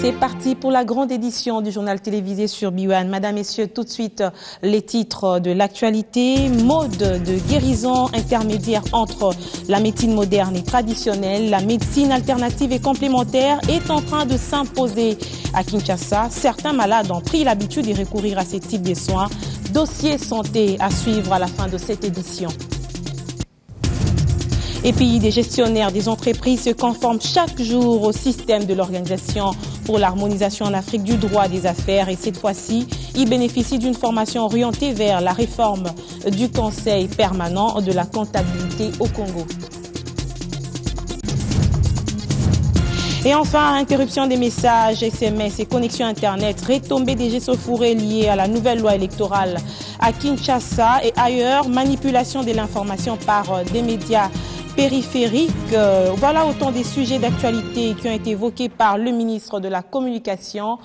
C'est parti pour la grande édition du journal télévisé sur BIOAN. Madame, Messieurs, tout de suite les titres de l'actualité. Mode de guérison intermédiaire entre la médecine moderne et traditionnelle. La médecine alternative et complémentaire est en train de s'imposer à Kinshasa. Certains malades ont pris l'habitude de recourir à ce type de soins. Dossier santé à suivre à la fin de cette édition. Et puis, des gestionnaires des entreprises se conforment chaque jour au système de l'Organisation pour l'harmonisation en Afrique du droit des affaires. Et cette fois-ci, ils bénéficient d'une formation orientée vers la réforme du Conseil permanent de la comptabilité au Congo. Et enfin, interruption des messages, SMS et connexions Internet, retombées des échauffourées liées à la nouvelle loi électorale à Kinshasa et ailleurs, manipulation de l'information par des médias périphériques. Voilà autant des sujets d'actualité qui ont été évoqués par le ministre de la Communication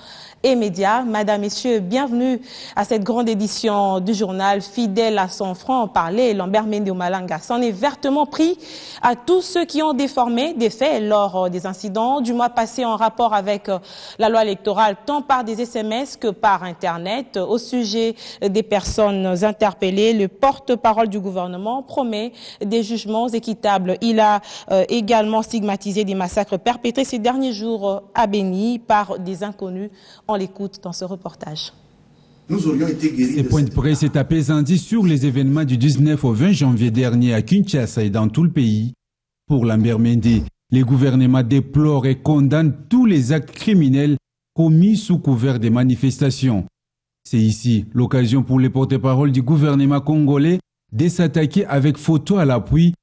et Médias. Madame, Messieurs, bienvenue à cette grande édition du journal. Fidèle à son franc-parler, Lambert Mende Malanga s'en est vertement pris à tous ceux qui ont déformé des faits lors des incidents du mois passé en rapport avec la loi électorale, tant par des SMS que par Internet. Au sujet des personnes interpellées, le porte-parole du gouvernement promet des jugements équitables. Il a également stigmatisé des massacres perpétrés ces derniers jours à Béni par des inconnus. On l'écoute dans ce reportage. Nous aurions été guéris. Ces points de presse est apaisandi sur les événements du 19 au 20 janvier dernier à Kinshasa et dans tout le pays. Pour Lambert Mende, les gouvernements déplorent et condamnent tous les actes criminels commis sous couvert des manifestations. C'est ici l'occasion pour les porte-paroles du gouvernement congolais de s'attaquer avec photos à l'appui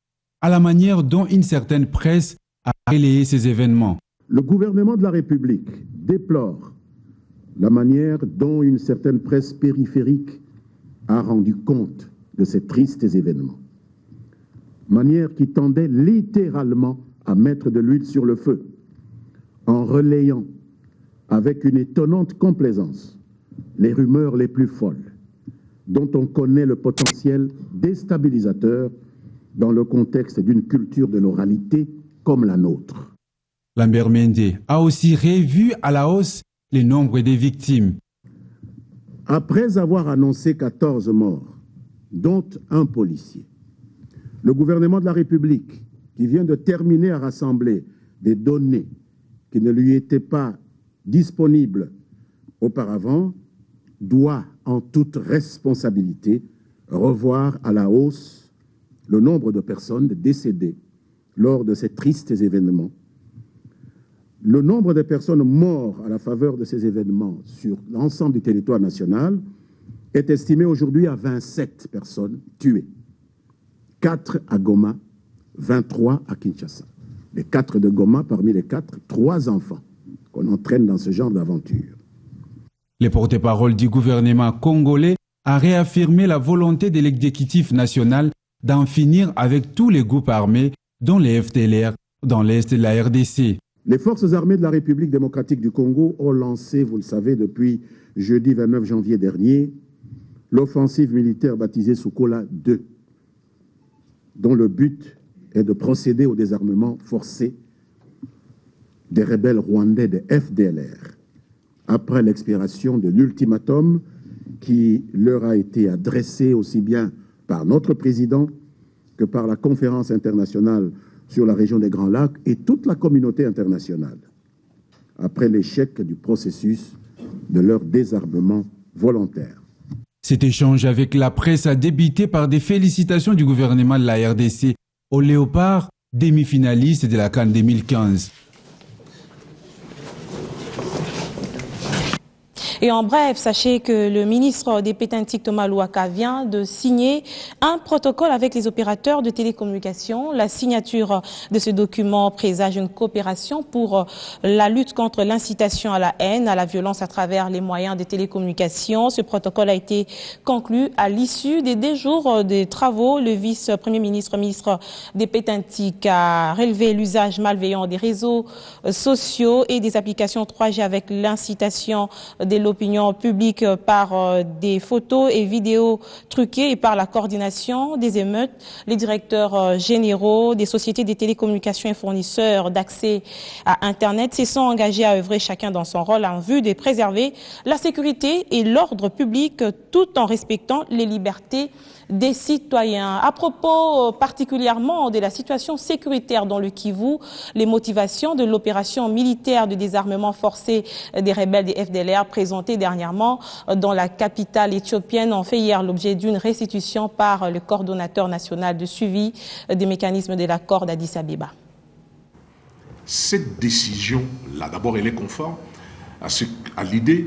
à la manière dont une certaine presse a relayé ces événements. Le gouvernement de la République déplore la manière dont une certaine presse périphérique a rendu compte de ces tristes événements. Manière qui tendait littéralement à mettre de l'huile sur le feu, en relayant avec une étonnante complaisance les rumeurs les plus folles, dont on connaît le potentiel déstabilisateur dans le contexte d'une culture de l'oralité comme la nôtre. Lambert Mende a aussi revu à la hausse les nombres des victimes. Après avoir annoncé 14 morts, dont un policier, le gouvernement de la République, qui vient de terminer à rassembler des données qui ne lui étaient pas disponibles auparavant, doit en toute responsabilité revoir à la hausse le nombre de personnes décédées lors de ces tristes événements. Le nombre de personnes mortes à la faveur de ces événements sur l'ensemble du territoire national est estimé aujourd'hui à 27 personnes tuées. 4 à Goma, 23 à Kinshasa. Les 4 de Goma, parmi les 4, 3 enfants qu'on entraîne dans ce genre d'aventure. Les porte-paroles du gouvernement congolais a réaffirmé la volonté de l'exécutif national d'en finir avec tous les groupes armés, dont les FDLR, dans l'est de la RDC. Les forces armées de la République démocratique du Congo ont lancé, vous le savez, depuis jeudi 29 janvier dernier, l'offensive militaire baptisée Sokola 2, dont le but est de procéder au désarmement forcé des rebelles rwandais de FDLR, après l'expiration de l'ultimatum qui leur a été adressé aussi bien par notre président que par la conférence internationale sur la région des Grands Lacs et toute la communauté internationale, après l'échec du processus de leur désarmement volontaire. Cet échange avec la presse a débuté par des félicitations du gouvernement de la RDC au Léopard, demi-finaliste de la CAN 2015. Et en bref, sachez que le ministre des Pétantiques Thomas Louaka vient de signer un protocole avec les opérateurs de télécommunications. La signature de ce document présage une coopération pour la lutte contre l'incitation à la haine, à la violence à travers les moyens de télécommunications. Ce protocole a été conclu à l'issue des 2 jours de travaux. Le vice-premier ministre, ministre des Pétantiques, a relevé l'usage malveillant des réseaux sociaux et des applications 3G avec l'incitation des l'opinion publique par des photos et vidéos truquées et par la coordination des émeutes. Les directeurs généraux des sociétés des télécommunications et fournisseurs d'accès à Internet se sont engagés à œuvrer chacun dans son rôle en vue de préserver la sécurité et l'ordre public tout en respectant les libertés des citoyens. À propos particulièrement de la situation sécuritaire dans le Kivu, les motivations de l'opération militaire de désarmement forcé des rebelles des FDLR présentée dernièrement dans la capitale éthiopienne ont fait hier l'objet d'une restitution par le coordonnateur national de suivi des mécanismes de l'accord d'Addis Abeba. Cette décision-là, d'abord, elle est conforme à l'idée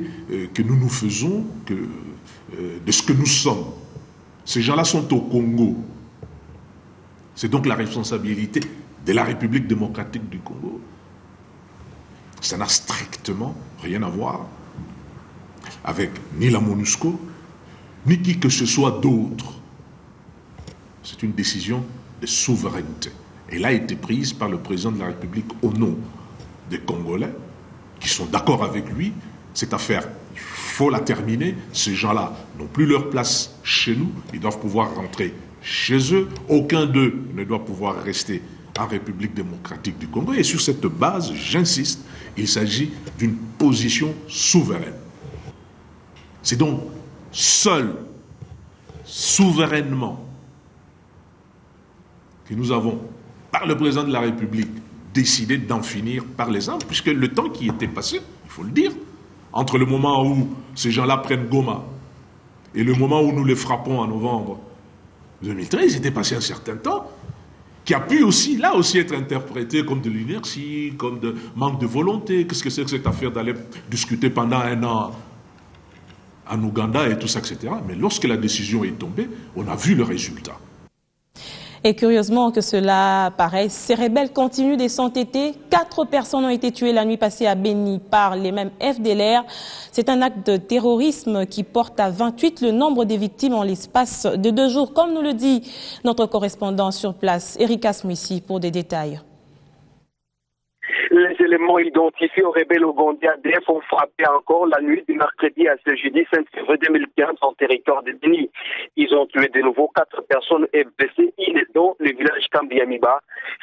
que nous nous faisons de ce que nous sommes. Ces gens-là sont au Congo. C'est donc la responsabilité de la République démocratique du Congo. Ça n'a strictement rien à voir avec ni la MONUSCO, ni qui que ce soit d'autre. C'est une décision de souveraineté. Elle a été prise par le président de la République au nom des Congolais qui sont d'accord avec lui. Cette affaire, il faut la terminer. Ces gens-là n'ont plus leur place chez nous. Ils doivent pouvoir rentrer chez eux. Aucun d'eux ne doit pouvoir rester en République démocratique du Congo. Et sur cette base, j'insiste, il s'agit d'une position souveraine. C'est donc seul, souverainement, que nous avons, par le président de la République, décidé d'en finir par les armes, puisque le temps qui était passé, il faut le dire, entre le moment où ces gens-là prennent Goma et le moment où nous les frappons en novembre 2013, il était passé un certain temps qui a pu aussi, là aussi, être interprété comme de l'inertie, comme de manque de volonté. Qu'est-ce que c'est que cette affaire d'aller discuter pendant un an en Ouganda et tout ça, etc. Mais lorsque la décision est tombée, on a vu le résultat. Et curieusement que cela paraisse, ces rebelles continuent de s'entêter. 4 personnes ont été tuées la nuit passée à Beni par les mêmes FDLR. C'est un acte de terrorisme qui porte à 28 le nombre des victimes en l'espace de 2 jours, comme nous le dit notre correspondant sur place, Erika Smisi, pour des détails. Les éléments identifiés aux rebelles ougandais ADF ont frappé encore la nuit du mercredi à ce jeudi 5 février 2015 en territoire de Beni. Ils ont tué de nouveau 4 personnes et blessé dans le village Kambiamiba,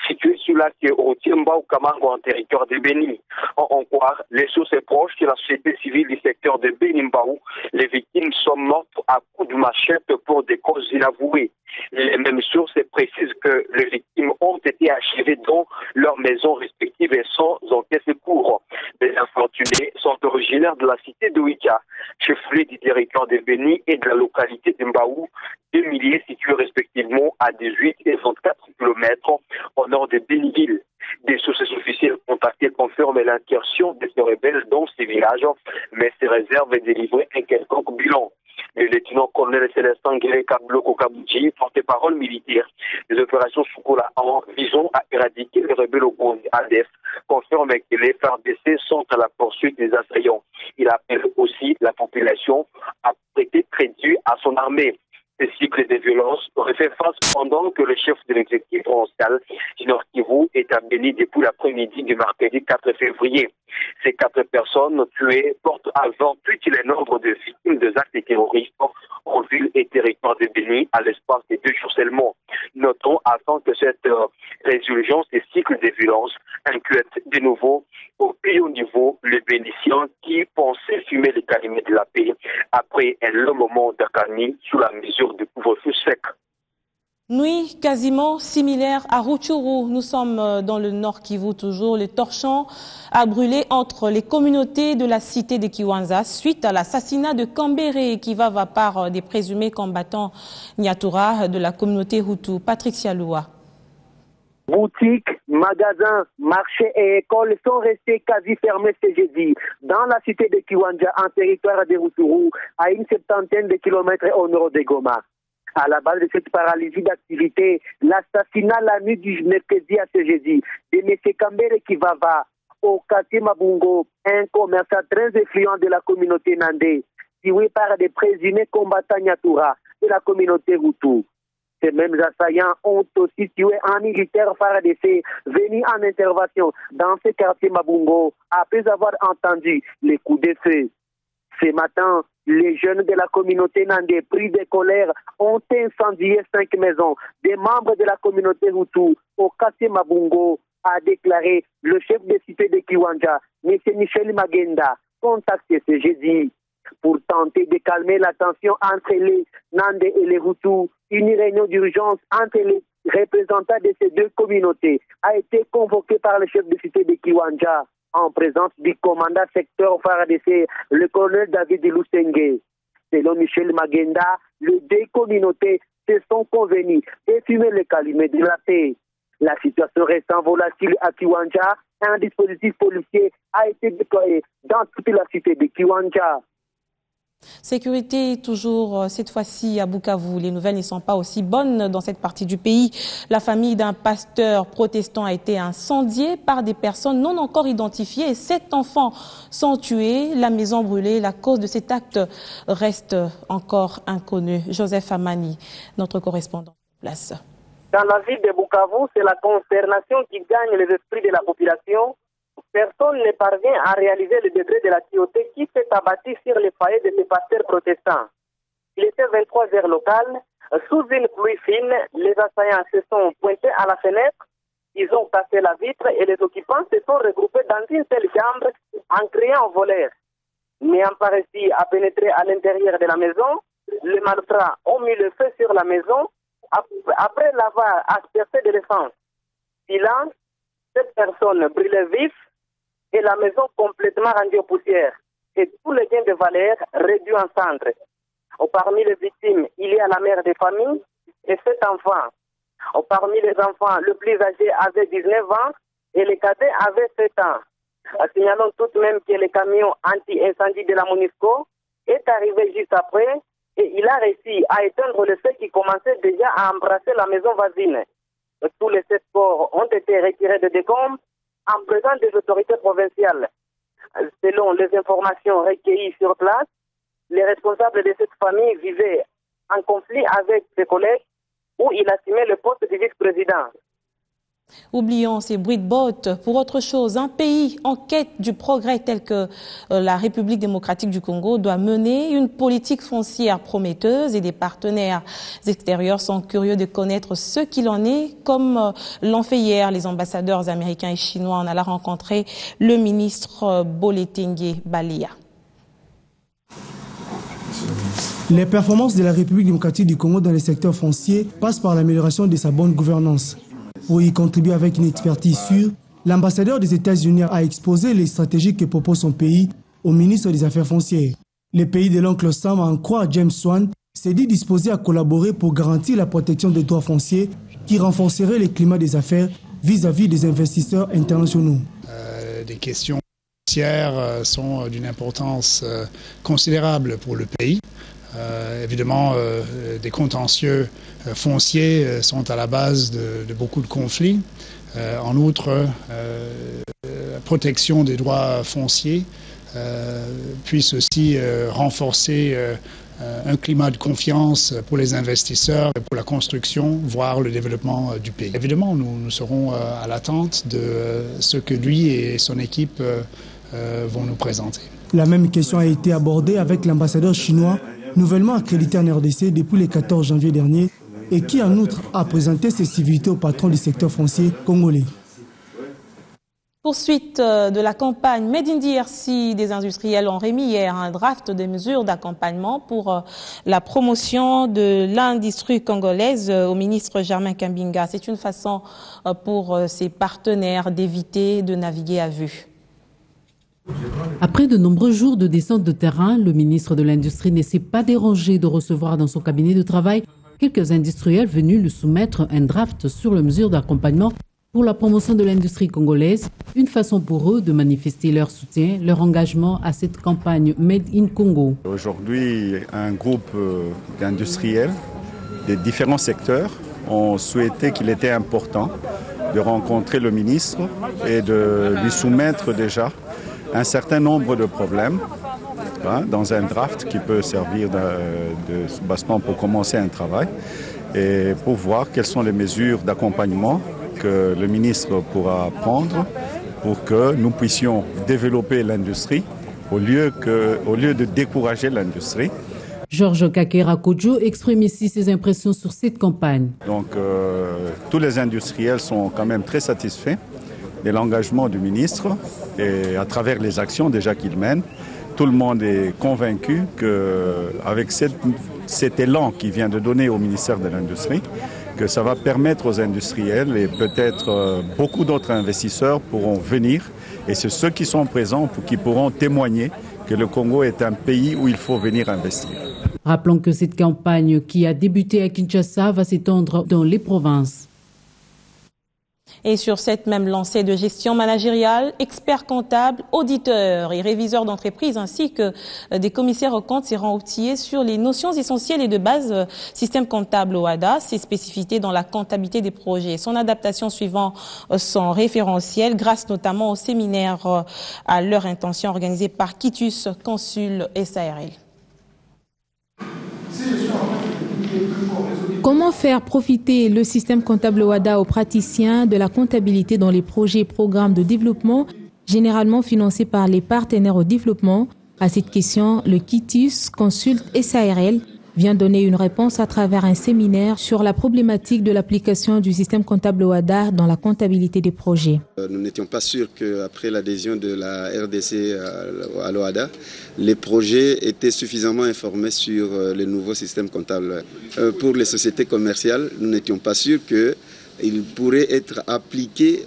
situé sur la routier Mbao Kamango en territoire de Beni. En croire les sources proches de la société civile du secteur de Beni Mbao, les victimes sont mortes à coups de machette pour des causes inavouées. Les mêmes sources précisent que les victimes ont été achevées dans leurs maisons respectives et sans enquête secours. Les infortunés sont originaires de la cité de Ouika, chef-lieu du territoire de Beni et de la localité de Mbaou, 2 milliers situés respectivement à 18 et 24 km au nord de Beniville. Des sources officielles contactées confirment l'incursion de ces rebelles dans ces villages, mais ces réserves de délivrer un quelconque bilan. Le lieutenant-colonel Célestin Guélé-Kabloko Kabouji, porte-parole militaire des opérations Soukola en visant à éradiquer les rebelles au Ougandais ADF, confirme que les FARDC sont à la poursuite des assaillants. Il appelle aussi la population à prêter crédit à son armée. Ce cycle de violence aurait fait face pendant que le chef de l'exécutif provincial, Nord Kivu, est à Beni depuis l'après-midi du mercredi 4 février. Ces 4 personnes tuées portent à 28 le nombre de victimes des actes terroristes en ville et territoire de Beni à l'espace de 2 jours seulement. Notons afin que cette résurgence des cycles de violence inquiète de nouveau au plus haut niveau les Bénitiens qui pensaient fumer les calumet de la paix après un long moment d'accalmie sous la mesure du couvre-feu sec. Nuit quasiment similaire à Rutshuru. Nous sommes dans le Nord Kivu toujours. Le torchon a brûlé entre les communautés de la cité de Kiwanja suite à l'assassinat de Kambere Kivava par des présumés combattants Nyatura de la communauté Hutu. Patrick Sialoua. Boutiques, magasins, marchés et écoles sont restés quasi fermés ce jeudi dans la cité de Kiwanja en territoire de Rutshuru à une 70aine de kilomètres au nord de Goma. À la base de cette paralysie d'activité, l'assassinat la nuit du mercredi à ce jeudi de M. Kambere Kivava au quartier Mabungo, un commerçant très influent de la communauté Nandé, tué par des présumés combattants Nyatura de la communauté Hutu. Ces mêmes assaillants ont aussi tué un militaire FARDC venu en intervention dans ce quartier Mabungo après avoir entendu les coups de feu. Ce matin, les jeunes de la communauté Nandé, pris de colère, ont incendié 5 maisons. Des membres de la communauté Hutu, au quartier Mabungo, a déclaré le chef de cité de Kiwanja, M. Michel Magenda, contacté ce jeudi. Pour tenter de calmer la tension entre les Nandé et les Hutus, une réunion d'urgence entre les représentants de ces deux communautés a été convoquée par le chef de cité de Kiwanja en présence du commandant secteur FARDC, le colonel David Lusenge. Selon Michel Magenda, les deux communautés se sont convenues d'assumer le calumet de la paix. La situation restant volatile à Kiwanja, un dispositif policier a été déployé dans toute la cité de Kiwanja. Sécurité toujours cette fois-ci à Bukavu. Les nouvelles ne sont pas aussi bonnes dans cette partie du pays. La famille d'un pasteur protestant a été incendiée par des personnes non encore identifiées. 7 enfants sont tués, la maison brûlée. La cause de cet acte reste encore inconnue. Joseph Amani, notre correspondant sur place. Dans la ville de Bukavu, c'est la consternation qui gagne les esprits de la population. Personne ne parvient à réaliser le degré de la cruauté qui s'est abattu sur les foyers de ces pasteurs protestants. Il était 23 heures locales. Sous une pluie fine, les assaillants se sont pointés à la fenêtre. Ils ont cassé la vitre et les occupants se sont regroupés dans une seule chambre en criant au voleur. N'ayant pas réussi à pénétrer à l'intérieur de la maison, les malfrats ont mis le feu sur la maison après l'avoir aspergée de l'essence. Silence, 7 personnes brûlées vives et la maison complètement rendue aux poussières et tous les biens de valeur réduits en cendres. Parmi les victimes, il y a la mère de famille et 7 enfants. Parmi les enfants, le plus âgé avait 19 ans et le cadet avait 7 ans. Signalons tout de même que le camion anti-incendie de la MONUSCO est arrivé juste après et il a réussi à éteindre le feu qui commençait déjà à embrasser la maison voisine. Tous les 7 corps ont été retirés de décombres en présence des autorités provinciales. Selon les informations recueillies sur place, les responsables de cette famille vivaient en conflit avec ses collègues où il assumait le poste de vice-président. Oublions ces bruits de bottes pour autre chose. Un pays en quête du progrès tel que la République démocratique du Congo doit mener une politique foncière prometteuse et des partenaires extérieurs sont curieux de connaître ce qu'il en est, comme l'ont fait hier les ambassadeurs américains et chinois en allant rencontrer le ministre Boletengue Balia. Les performances de la République démocratique du Congo dans le secteur foncier passent par l'amélioration de sa bonne gouvernance. Pour y contribuer avec une expertise sûre, l'ambassadeur des États-Unis a exposé les stratégies que propose son pays au ministre des Affaires foncières. Le pays de l'oncle Sam, à en croire James Swan, s'est dit disposé à collaborer pour garantir la protection des droits fonciers qui renforcerait le climat des affaires vis-à-vis des investisseurs internationaux. Des questions foncières sont d'une importance considérable pour le pays. Évidemment, des contentieux fonciers sont à la base de beaucoup de conflits. En outre, la protection des droits fonciers puisse aussi renforcer un climat de confiance pour les investisseurs et pour la construction, voire le développement du pays. Évidemment, nous serons à l'attente de ce que lui et son équipe vont nous présenter. La même question a été abordée avec l'ambassadeur chinois nouvellement accrédité en RDC depuis le 14 janvier dernier et qui en outre a présenté ses civilités au patron du secteur foncier congolais. Poursuite de la campagne Made in DRC, des industriels ont remis hier un draft de mesures d'accompagnement pour la promotion de l'industrie congolaise au ministre Germain Kambinga. C'est une façon pour ses partenaires d'éviter de naviguer à vue. Après de nombreux jours de descente de terrain, le ministre de l'Industrie ne s'est pas dérangé de recevoir dans son cabinet de travail quelques industriels venus lui soumettre un draft sur les mesures d'accompagnement pour la promotion de l'industrie congolaise, une façon pour eux de manifester leur soutien, leur engagement à cette campagne Made in Congo. Aujourd'hui, un groupe d'industriels des différents secteurs ont souhaité qu'il était important de rencontrer le ministre et de lui soumettre déjà un certain nombre de problèmes dans un draft qui peut servir de soubassement pour commencer un travail et pour voir quelles sont les mesures d'accompagnement que le ministre pourra prendre pour que nous puissions développer l'industrie au lieu de décourager l'industrie. Georges Kakera-Kodjo exprime ici ses impressions sur cette campagne. Donc tous les industriels sont quand même très satisfaits de l'engagement du ministre et à travers les actions déjà qu'il mène. Tout le monde est convaincu qu'avec cet élan qu'il vient de donner au ministère de l'Industrie, que ça va permettre aux industriels et peut-être beaucoup d'autres investisseurs pourront venir. Et c'est ceux qui sont présents qui pourront témoigner que le Congo est un pays où il faut venir investir. Rappelons que cette campagne qui a débuté à Kinshasa va s'étendre dans les provinces. Et sur cette même lancée de gestion managériale, experts comptables, auditeurs et réviseurs d'entreprise ainsi que des commissaires aux comptes seront outillés sur les notions essentielles et de base système comptable OHADA, ses spécificités dans la comptabilité des projets, son adaptation suivant son référentiel grâce notamment au séminaire à leur intention organisé par Kitus Consul SARL. Comment faire profiter le système comptable OHADA aux praticiens de la comptabilité dans les projets et programmes de développement, généralement financés par les partenaires au développement? À cette question, le Kitus Consult SARL vient donner une réponse à travers un séminaire sur la problématique de l'application du système comptable OHADA dans la comptabilité des projets. Nous n'étions pas sûrs qu'après l'adhésion de la RDC à l'OHADA, les projets étaient suffisamment informés sur le nouveau système comptable. Pour les sociétés commerciales, nous n'étions pas sûrs qu'il pourrait être appliqué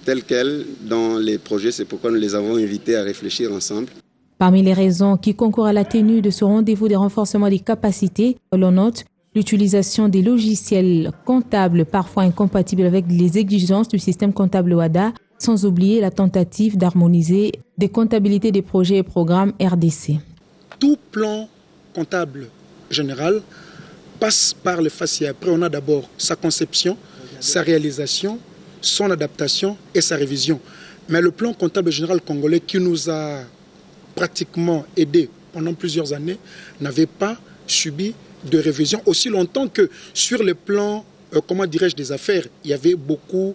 tel quel dans les projets. C'est pourquoi nous les avons invités à réfléchir ensemble. Parmi les raisons qui concourent à la tenue de ce rendez-vous des renforcements des capacités, l'on note l'utilisation des logiciels comptables parfois incompatibles avec les exigences du système comptable OHADA, sans oublier la tentative d'harmoniser des comptabilités des projets et programmes RDC. Tout plan comptable général passe par le FACIA. Après, on a d'abord sa conception, sa réalisation, son adaptation et sa révision. Mais le plan comptable général congolais qui nous a pratiquement aidé pendant plusieurs années, n'avait pas subi de révision aussi longtemps que sur le plan, des affaires, il y avait beaucoup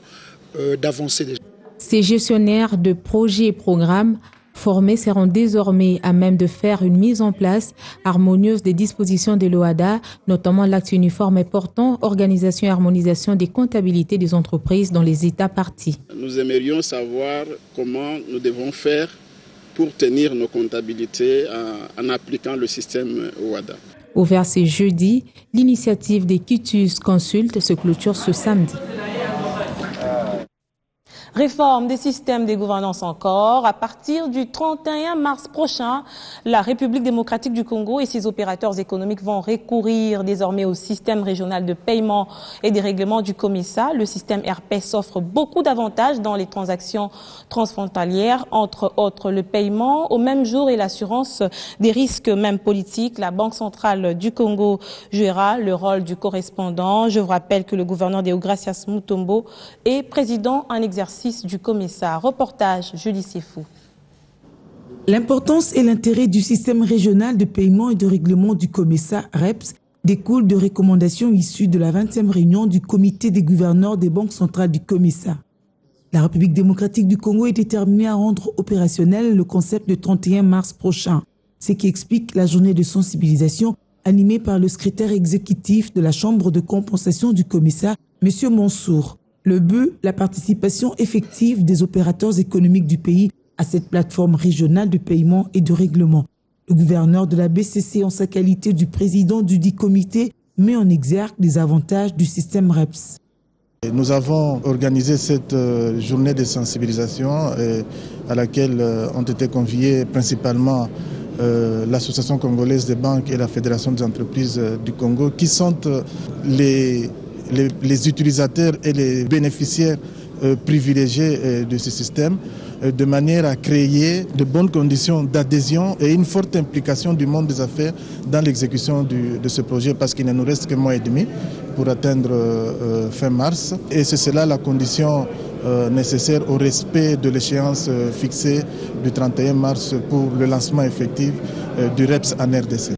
d'avancées déjà. Ces gestionnaires de projets et programmes formés seront désormais à même de faire une mise en place harmonieuse des dispositions de l'OHADA, notamment l'acte uniforme et portant organisation et harmonisation des comptabilités des entreprises dans les États parties. Nous aimerions savoir comment nous devons faire pour tenir nos comptabilités en appliquant le système OHADA. Ouvert ce jeudi, l'initiative des Kitus Consult se clôture ce samedi. Réforme des systèmes de gouvernance encore. À partir du 31 mars prochain, la République démocratique du Congo et ses opérateurs économiques vont recourir désormais au système régional de paiement et des règlements du COMESA. Le système RPS offre beaucoup d'avantages dans les transactions transfrontalières, entre autres le paiement au même jour et l'assurance des risques même politiques. La Banque centrale du Congo jouera le rôle du correspondant. Je vous rappelle que le gouverneur Deogracias Mutombo est président en exercice du COMESA. Reportage Julie Sefou. L'importance et l'intérêt du système régional de paiement et de règlement du COMESA REPS découlent de recommandations issues de la 20e réunion du comité des gouverneurs des banques centrales du COMESA. La République démocratique du Congo est déterminée à rendre opérationnel le concept le 31 mars prochain, ce qui explique la journée de sensibilisation animée par le secrétaire exécutif de la Chambre de compensation du COMESA, M. Mansour. Le but, la participation effective des opérateurs économiques du pays à cette plateforme régionale de paiement et de règlement. Le gouverneur de la BCC, en sa qualité du président du dit comité, met en exergue les avantages du système REPS. Nous avons organisé cette journée de sensibilisation à laquelle ont été conviés principalement l'Association congolaise des banques et la Fédération des entreprises du Congo, qui sont les utilisateurs et les bénéficiaires privilégiés de ce système, de manière à créer de bonnes conditions d'adhésion et une forte implication du monde des affaires dans l'exécution de ce projet, parce qu'il ne nous reste que mois et demi pour atteindre fin mars. Et c'est cela la condition nécessaire au respect de l'échéance fixée du 31 mars pour le lancement effectif du REPS en RDC.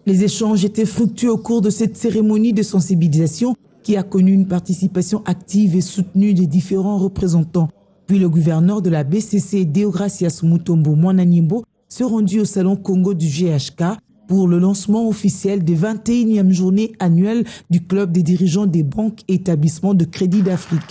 Les échanges étaient fructueux au cours de cette cérémonie de sensibilisation qui a connu une participation active et soutenue des différents représentants. Puis le gouverneur de la BCC, Deogracias Mutombo Mwananimbo, se rendit au salon Congo du GHK pour le lancement officiel des 21e journées annuelles du club des dirigeants des banques et établissements de crédit d'Afrique.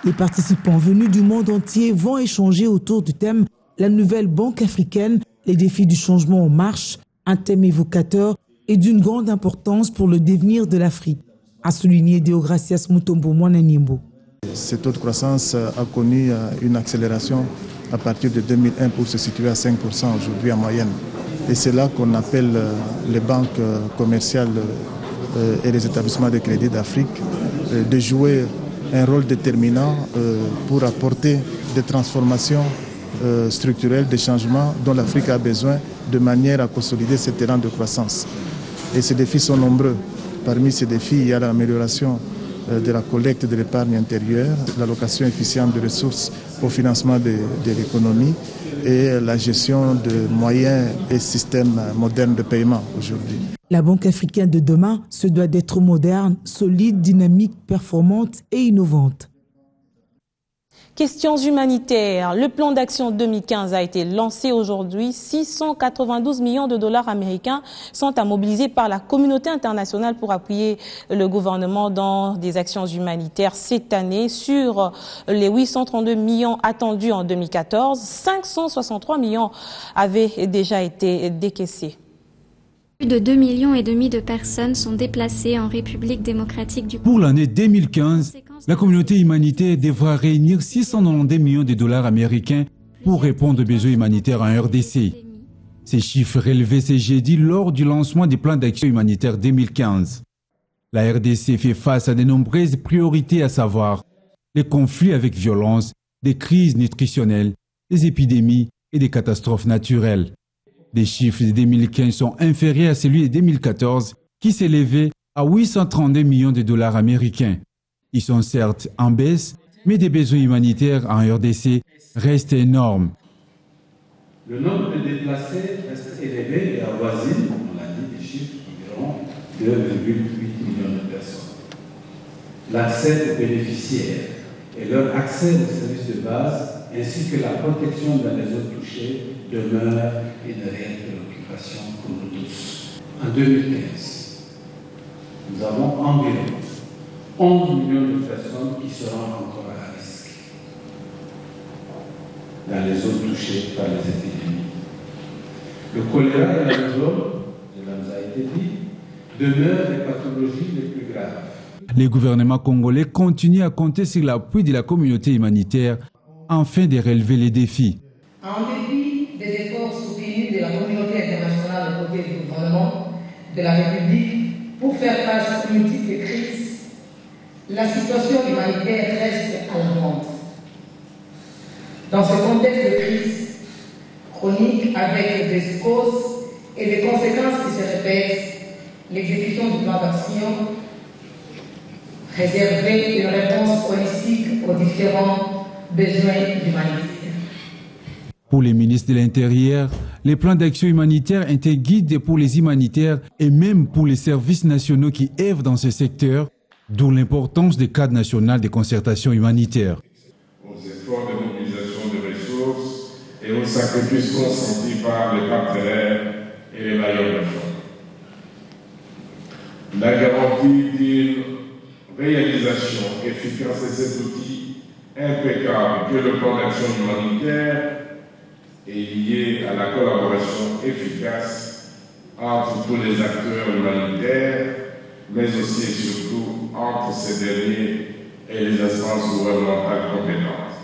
Les participants venus du monde entier vont échanger autour du thème « La nouvelle banque africaine, les défis du changement en marche », un thème évocateur et d'une grande importance pour le devenir de l'Afrique, a souligné Deogracias Mutombo Mwananimbo. Ce taux de croissance a connu une accélération à partir de 2001 pour se situer à 5% aujourd'hui en moyenne. Et c'est là qu'on appelle les banques commerciales et les établissements de crédit d'Afrique de jouer un rôle déterminant pour apporter des transformations structurelles, des changements dont l'Afrique a besoin de manière à consolider cet élan de croissance. Et ces défis sont nombreux. Parmi ces défis, il y a l'amélioration de la collecte de l'épargne intérieure, l'allocation efficiente de ressources au financement de l'économie et la gestion de moyens et systèmes modernes de paiement aujourd'hui. La Banque africaine de demain se doit d'être moderne, solide, dynamique, performante et innovante. Questions humanitaires. Le plan d'action 2015 a été lancé aujourd'hui. 692 millions de dollars américains sont à mobiliser par la communauté internationale pour appuyer le gouvernement dans des actions humanitaires cette année. Sur les 832 millions attendus en 2014, 563 millions avaient déjà été décaissés. Plus de 2,5 millions de personnes sont déplacées en République démocratique du Congo. Pour l'année 2015, la communauté humanitaire devra réunir 692 millions de dollars américains pour répondre aux besoins humanitaires en RDC. Ces chiffres relevés ce jeudi lors du lancement du plan d'action humanitaire 2015. La RDC fait face à de nombreuses priorités, à savoir les conflits avec violence, des crises nutritionnelles, des épidémies et des catastrophes naturelles. Les chiffres de 2015 sont inférieurs à celui de 2014 qui s'élevait à 832 millions de dollars américains. Ils sont certes en baisse, mais des besoins humanitaires en RDC restent énormes. Le nombre de déplacés reste élevé et avoisine, on l'a dit, des chiffres environ 2,8 millions de personnes. L'accès aux bénéficiaires et leur accès aux services de base, ainsi que la protection dans les zones touchées, demeure une réelle préoccupation pour nous tous. En 2015, nous avons environ 11 millions de personnes qui seront encore à risque dans les zones touchées par les épidémies. Le choléra et la rhizome, cela nous a été dit, demeurent les pathologies les plus graves. Les gouvernements congolais continuent à compter sur l'appui de la communauté humanitaire afin de relever les défis. En dépit des efforts soutenus de la communauté internationale aux côtés du gouvernement de la République pour faire face aux multiples crises, la situation humanitaire reste alarmante. Dans ce contexte de crise chronique avec des causes et des conséquences qui se répètent, l'exécution du plan d'action réservait une réponse holistique aux différents besoins humanitaires. Pour les ministres de l'Intérieur, les plans d'action humanitaire étaient guides pour les humanitaires et même pour les services nationaux qui œuvrent dans ce secteur, d'où l'importance des cadres nationaux de concertation humanitaire. Aux efforts de mobilisation de ressources et aux sacrifices consentis par les partenaires et les bailleurs de fonds. La garantie d'une réalisation efficace de cet outil impeccable que le plan d'action humanitaire est lié à la collaboration efficace entre tous les acteurs humanitaires, mais aussi et surtout entre ces derniers et les instances gouvernementales compétentes.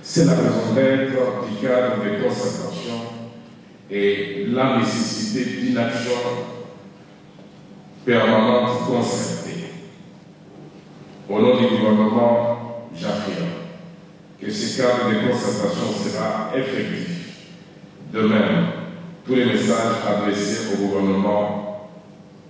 C'est la raison d'être du cadre des concertations et la nécessité d'une action permanente concertée. Au nom du gouvernement, j'affirme que ce cadre de concertation sera effectif. De même, tous les messages adressés au gouvernement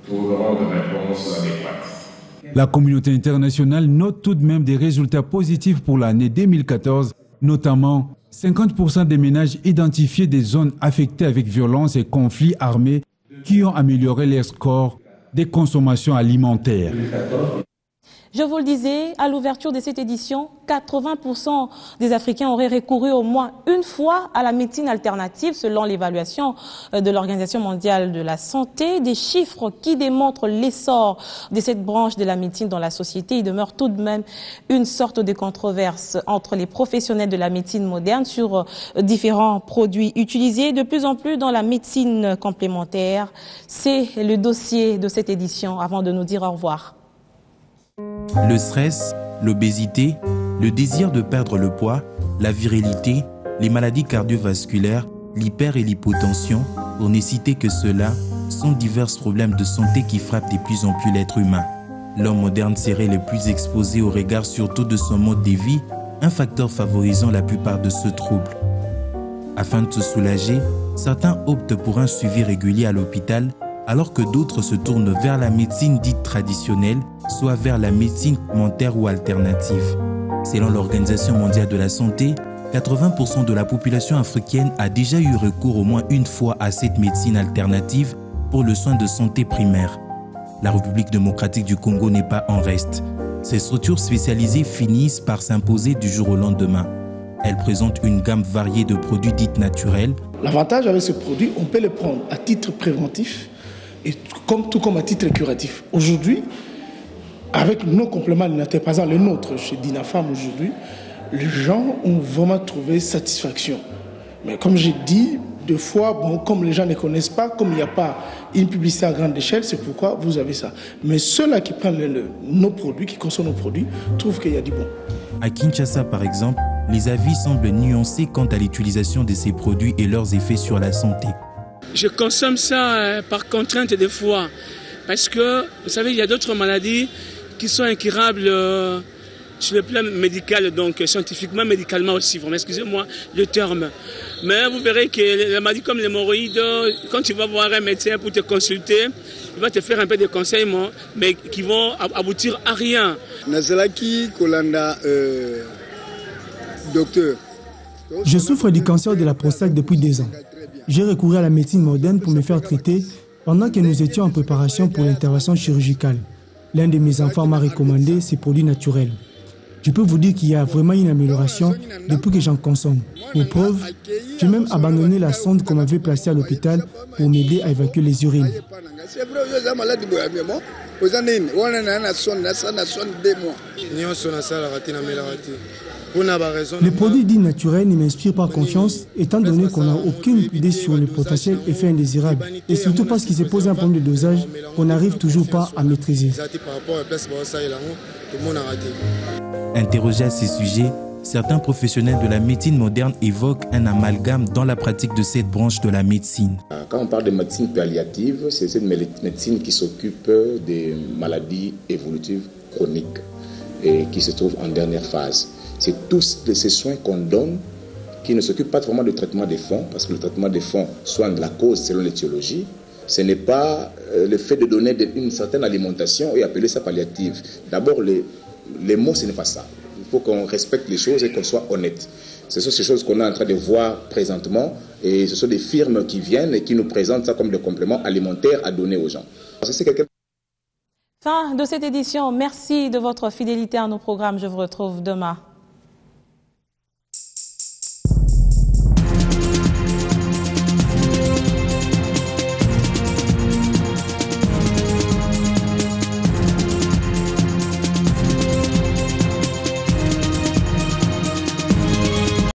trouveront de réponses adéquates. La communauté internationale note tout de même des résultats positifs pour l'année 2014, notamment 50% des ménages identifiés des zones affectées avec violence et conflits armés qui ont amélioré leur score des consommations alimentaires. Je vous le disais, à l'ouverture de cette édition, 80% des Africains auraient recouru au moins une fois à la médecine alternative, selon l'évaluation de l'Organisation mondiale de la santé. Des chiffres qui démontrent l'essor de cette branche de la médecine dans la société. Il demeure tout de même une sorte de controverse entre les professionnels de la médecine moderne sur différents produits utilisés de plus en plus dans la médecine complémentaire. C'est le dossier de cette édition avant de nous dire au revoir. Le stress, l'obésité, le désir de perdre le poids, la virilité, les maladies cardiovasculaires, l'hyper- et l'hypotension, pour ne citer que cela, sont divers problèmes de santé qui frappent de plus en plus l'être humain. L'homme moderne serait le plus exposé au regard surtout de son mode de vie, un facteur favorisant la plupart de ce trouble. Afin de se soulager, certains optent pour un suivi régulier à l'hôpital, alors que d'autres se tournent vers la médecine dite traditionnelle, soit vers la médecine complémentaire ou alternative. Selon l'Organisation mondiale de la santé, 80% de la population africaine a déjà eu recours au moins une fois à cette médecine alternative pour le soin de santé primaire. La République démocratique du Congo n'est pas en reste. Ces structures spécialisées finissent par s'imposer du jour au lendemain. Elles présentent une gamme variée de produits dits naturels. L'avantage avec ce produit, on peut le prendre à titre préventif et tout comme à titre curatif. Aujourd'hui, avec nos compléments alimentaires, par exemple les nôtres chez Dinafam aujourd'hui, les gens ont vraiment trouvé satisfaction. Mais comme j'ai dit, deux fois, comme les gens ne connaissent pas, comme il n'y a pas une publicité à grande échelle, c'est pourquoi vous avez ça. Mais ceux-là qui prennent nos produits, qui consomment nos produits, trouvent qu'il y a du bon. À Kinshasa, par exemple, les avis semblent nuancés quant à l'utilisation de ces produits et leurs effets sur la santé. Je consomme ça par contrainte des fois, parce que, vous savez, il y a d'autres maladies qui sont incurables sur le plan médical, donc scientifiquement, médicalement aussi. Vraiment, excusez-moi le terme. Mais vous verrez que les maladies comme l'hémorroïde, quand tu vas voir un médecin pour te consulter, il va te faire un peu de conseils, mais qui vont aboutir à rien. Nazalaki Kolanda, docteur. Je souffre du cancer de la prostate depuis 2 ans. J'ai recouru à la médecine moderne pour me faire traiter pendant que nous étions en préparation pour l'intervention chirurgicale. L'un de mes enfants m'a recommandé ces produits naturels. Je peux vous dire qu'il y a vraiment une amélioration depuis que j'en consomme. Pour preuve, j'ai même abandonné la sonde qu'on m'avait placée à l'hôpital pour m'aider à évacuer les urines. Les produits dits naturels ne m'inspirent pas confiance, étant donné qu'on n'a aucune idée sur le potentiel effet indésirable, et surtout parce qu'il se pose un problème de dosage qu'on n'arrive toujours pas à maîtriser. Interrogés à ces sujets, certains professionnels de la médecine moderne évoquent un amalgame dans la pratique de cette branche de la médecine. Quand on parle de médecine palliative, c'est cette médecine qui s'occupe des maladies évolutives chroniques et qui se trouvent en dernière phase. C'est tous ces soins qu'on donne qui ne s'occupent pas vraiment du traitement des fonds, parce que le traitement des fonds soigne la cause selon l'étiologie. Ce n'est pas le fait de donner une certaine alimentation et appeler ça palliative. D'abord, les mots, ce n'est pas ça. Il faut qu'on respecte les choses et qu'on soit honnête. Ce sont ces choses qu'on est en train de voir présentement et ce sont des firmes qui viennent et qui nous présentent ça comme des compléments alimentaires à donner aux gens. Fin de cette édition. Merci de votre fidélité à nos programmes. Je vous retrouve demain.